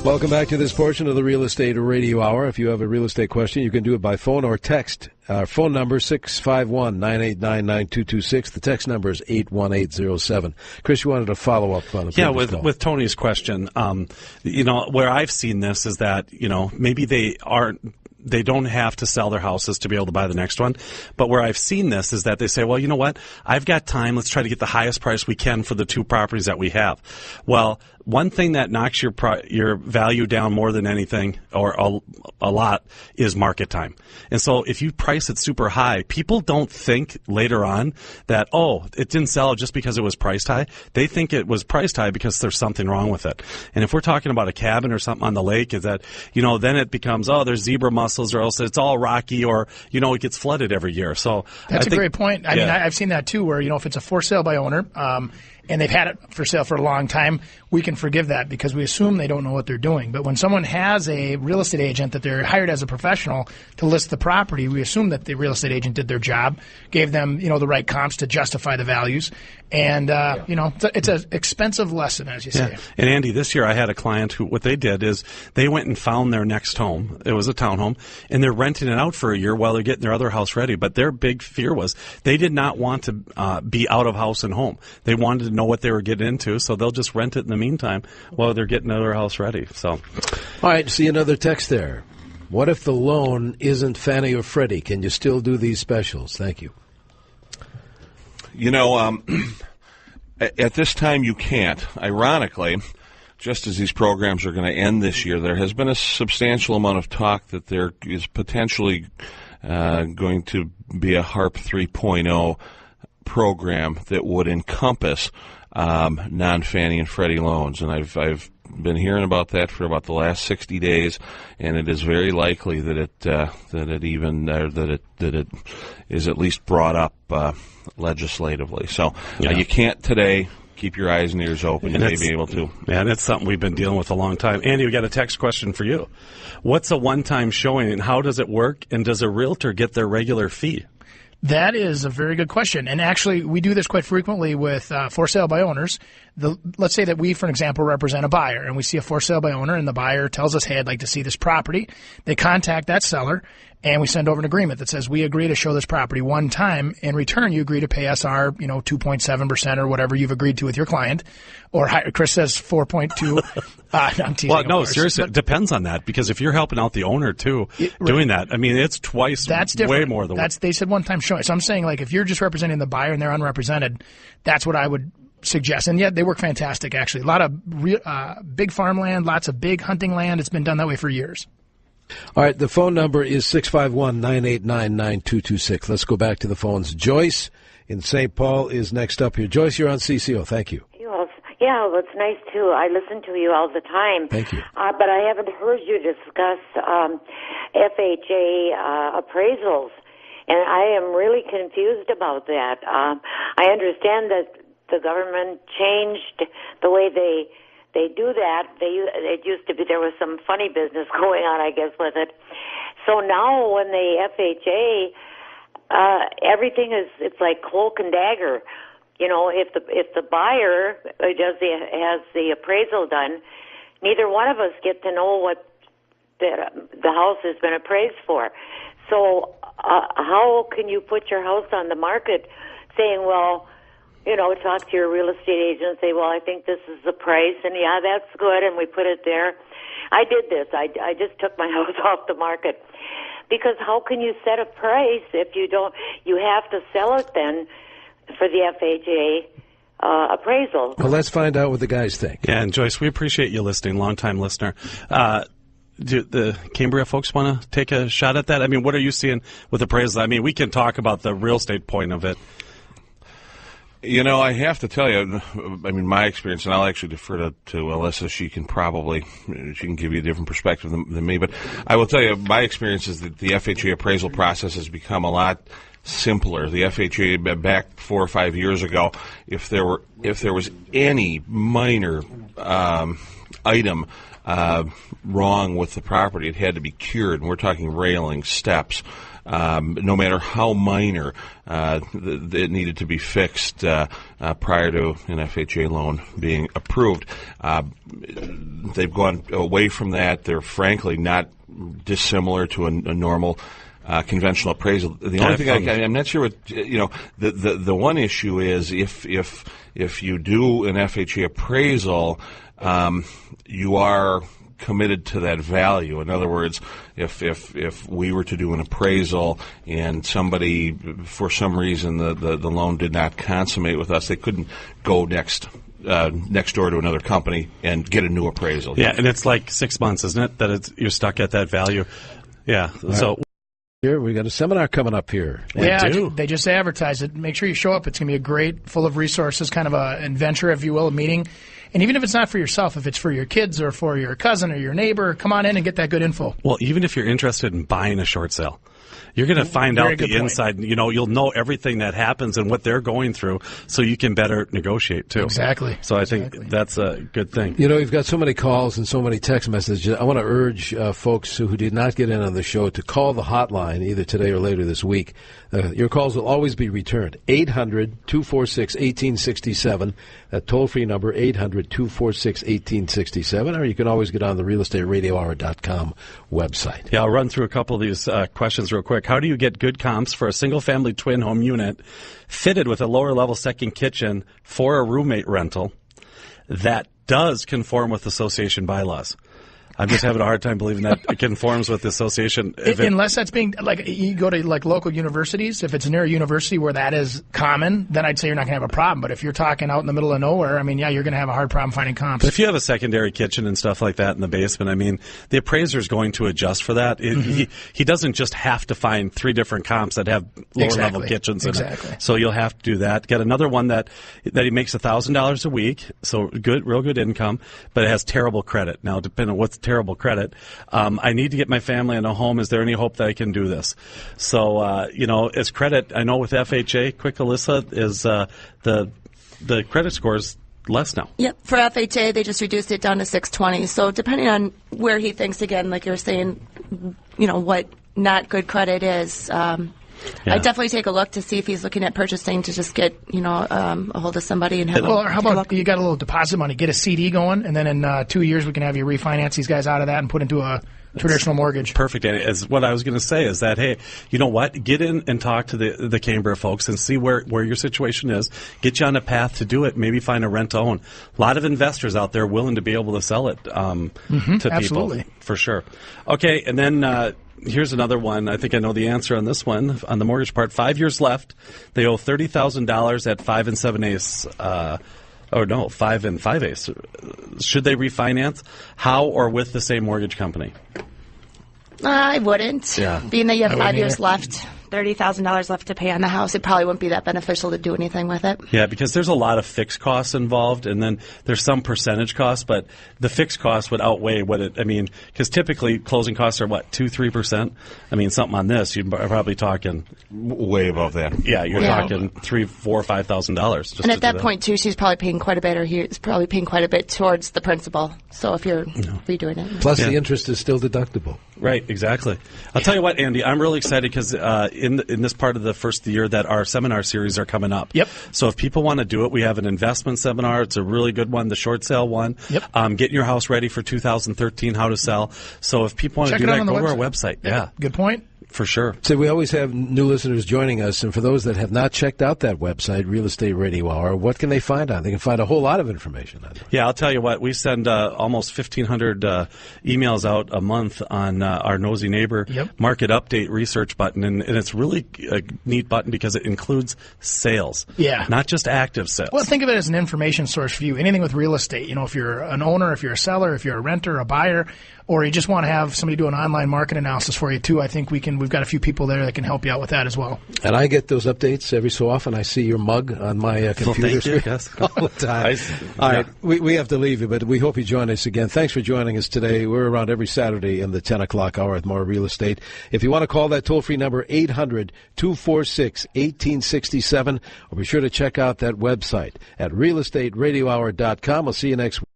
Welcome back to this portion of the Real Estate Radio Hour. If you have a real estate question, you can do it by phone or text. Our phone number is 651-989-9226. The text number is 81807. Chris, you wanted to follow up on a previous call. with Tony's question. Where I've seen this is that, maybe they don't have to sell their houses to be able to buy the next one. But where I've seen this is that they say, well, you know what? I've got time. Let's try to get the highest price we can for the two properties that we have. Well, one thing that knocks your value down more than anything, or a lot, is market time. And so if you price it super high, people don't think later on that, it didn't sell just because it was priced high. They think it was priced high because there's something wrong with it. And if we're talking about a cabin or something on the lake, is that, then it becomes, there's zebra mussels, or else it's all rocky, or, it gets flooded every year. So that's a great point. I mean, I've seen that too, where, if it's a for sale by owner, and they've had it for sale for a long time, we can forgive that because we assume they don't know what they're doing. But when someone has a real estate agent that they're hired as a professional to list the property, we assume that the real estate agent did their job, gave them, the right comps to justify the values. And, it's an expensive lesson, as you say. And Andy, this year I had a client who, what they did is they went and found their next home. It was a townhome, and they're renting it out for a year while they're getting their other house ready. But their big fear was they did not want to be out of house and home. They wanted to know what they were getting into, so they'll just rent it in the meantime while they're getting their house ready. So, all right, see another text there. What if the loan isn't Fannie or Freddie? Can you still do these specials? Thank you. At this time you can't. Ironically, just as these programs are going to end this year, there has been a substantial amount of talk that there is potentially going to be a HARP 3.0 program that would encompass non-Fannie and Freddie loans, and I've been hearing about that for about the last 60 days, and it is very likely that it is at least brought up legislatively. So you can't today. Keep your eyes and ears open. You may be able to. Yeah, that's something we've been dealing with a long time. Andy, we got a text question for you. What's a one-time showing, and how does it work? And does a realtor get their regular fee? That is a very good question. And actually, we do this quite frequently with for sale by owners. Let's say that we, for example, represent a buyer, and we see a for sale by owner, and the buyer tells us, hey, I'd like to see this property. They contact that seller, and we send over an agreement that says we agree to show this property one time. In return, you agree to pay us our 2.7% or whatever you've agreed to with your client. Or Chris says 4.2. I'm teasing. Well, no, seriously, it depends on that, because if you're helping out the owner too, doing that, I mean, it's twice. That's different. Way more than they said one time showing. So I'm saying, like, if you're just representing the buyer and they're unrepresented, that's what I would suggest. And yet they work fantastic, actually. A lot of big farmland, lots of big hunting land. It's been done that way for years. All right, the phone number is 651-989-9226. Let's go back to the phones. Joyce in St. Paul is next up here. Joyce, you're on CCO. Thank you. Yeah, well, it's nice, too. I listen to you all the time. Thank you. But I haven't heard you discuss FHA appraisals, and I am really confused about that. I understand that the government changed the way they do that. It used to be there was some funny business going on, I guess, with it. So now when the FHA, everything it's like cloak and dagger. If the buyer has the appraisal done, neither one of us get to know what the house has been appraised for. So how can you put your house on the market saying, well, talk to your real estate agent and say, well, I think this is the price, and yeah, that's good, and we put it there. I did this. I just took my house off the market. Because how can you set a price if you don't? You have to sell it then for the FHA appraisal. Well, let's find out what the guys think. Yeah, and Joyce, we appreciate you listening, long-time listener. Do the Cambria folks want to take a shot at that? I mean, what are you seeing with appraisals? I mean, we can talk about the real estate point of it. I have to tell you, my experience, and I'll actually defer to Alissa. She can give you a different perspective than me. But I will tell you, my experience is that the FHA appraisal process has become a lot simpler. The FHA back 4 or 5 years ago, if there was any minor item wrong with the property, it had to be cured. And we're talking railings, steps, no matter how minor, it needed to be fixed prior to an FHA loan being approved. They've gone away from that. They're frankly not dissimilar to a normal conventional appraisal. The only thing I'm not sure what, the one issue is if you do an FHA appraisal, you are committed to that value. In other words, if we were to do an appraisal and somebody, for some reason, the loan did not consummate with us, they couldn't go next door to another company and get a new appraisal. Yeah, and it's like 6 months, isn't it, that you're stuck at that value? Yeah. So. Here, we got a seminar coming up here. They just advertise it. Make sure you show up. It's going to be a great, full of resources, kind of an adventure, if you will, a meeting. And even if it's not for yourself, if it's for your kids or for your cousin or your neighbor, come on in and get that good info. Well, even if you're interested in buying a short sale, you're going to find out the inside. You'll know everything that happens and what they're going through, so you can better negotiate too. Exactly. So I think that's a good thing. You've got so many calls and so many text messages. I want to urge folks who did not get in on the show to call the hotline either today or later this week. Your calls will always be returned. 800-246-1867. That toll-free number, 800-246-1867. Or you can always get on the realestateradiohour.com website. Yeah, I'll run through a couple of these questions real quick. How do you get good comps for a single-family twin home unit fitted with a lower-level second kitchen for a roommate rental that does conform with association bylaws? I'm just having a hard time believing that it conforms with the association. Unless that's being, like, you go to, like, local universities. If it's near a university where that is common, then I'd say you're not going to have a problem. But if you're talking out in the middle of nowhere, you're going to have a hard problem finding comps. But if you have a secondary kitchen and stuff like that in the basement, the appraiser is going to adjust for that. He doesn't just have to find 3 different comps that have lower-level kitchens in it. So you'll have to do that. Get another one that he makes $1,000 a week, so real good income, but it has terrible credit. Now, depending on what's terrible credit, I need to get my family in a home. Is there any hope that I can do this? So, as credit, I know with FHA, quick Alissa, is the credit score is less now. Yep. For FHA, they just reduced it down to 620. So depending on where he thinks, again, like you're saying, what not good credit is, Yeah. I'd definitely take a look to see if he's looking at purchasing to just get, a hold of somebody and have. Well, how about you got a little deposit money, get a CD going, and then in 2 years we can have you refinance these guys out of that and put into a traditional mortgage. Perfect. And as what I was going to say is that, hey, you know what? Get in and talk to the Cambria folks and see where your situation is. Get you on a path to do it. Maybe find a rent-to-own. A lot of investors out there willing to be able to sell it to absolutely. people. For sure. Okay, and then here's another one. I think I know the answer on this one. On the mortgage part, 5 years left. They owe $30,000 at 5 7/8. 5 5/8. Should they refinance? How or with the same mortgage company? I wouldn't. Yeah. Being that you have 5 years left, $30,000 left to pay on the house, it probably wouldn't be that beneficial to do anything with it. Yeah, because there's a lot of fixed costs involved, and then there's some percentage costs, but the fixed costs would outweigh because typically closing costs are 2-3%? Something on this, you're probably talking way above that. Yeah, you're talking $3,000, $4,000, $5,000. And at that point, too, she's probably paying quite a bit, or he's probably paying quite a bit towards the principal. So if you're redoing it. Plus the interest is still deductible. Right, exactly. I'll tell you what, Andy, I'm really excited because in this part of the first year that our seminar series are coming up. Yep. So if people want to do it, we have an investment seminar. It's a really good one, the short sale one. Yep. Getting your house ready for 2013, how to sell. So if people want to do that, go to our website. Yeah. Good point. For sure. So we always have new listeners joining us, and for those that have not checked out that website, Real Estate Radio Hour, what can they find on? They can find a whole lot of information on it. Yeah, I'll tell you what. We send almost 1,500 emails out a month on our Nosy Neighbor Market Update research button, and it's really a neat button because it includes sales. Yeah. Not just active sales. Well, think of it as an information source for you. Anything with real estate. If you're an owner, if you're a seller, if you're a renter, a buyer, or you just want to have somebody do an online market analysis for you too, I think we've got a few people there that can help you out with that as well. And I get those updates every so often. I see your mug on my computer screen all the time. All right, we have to leave you, but we hope you join us again. Thanks for joining us today. We're around every Saturday in the 10 o'clock hour at More Real Estate. If you want to call that toll-free number, 800-246-1867, or be sure to check out that website at realestateradiohour.com. We'll see you next week.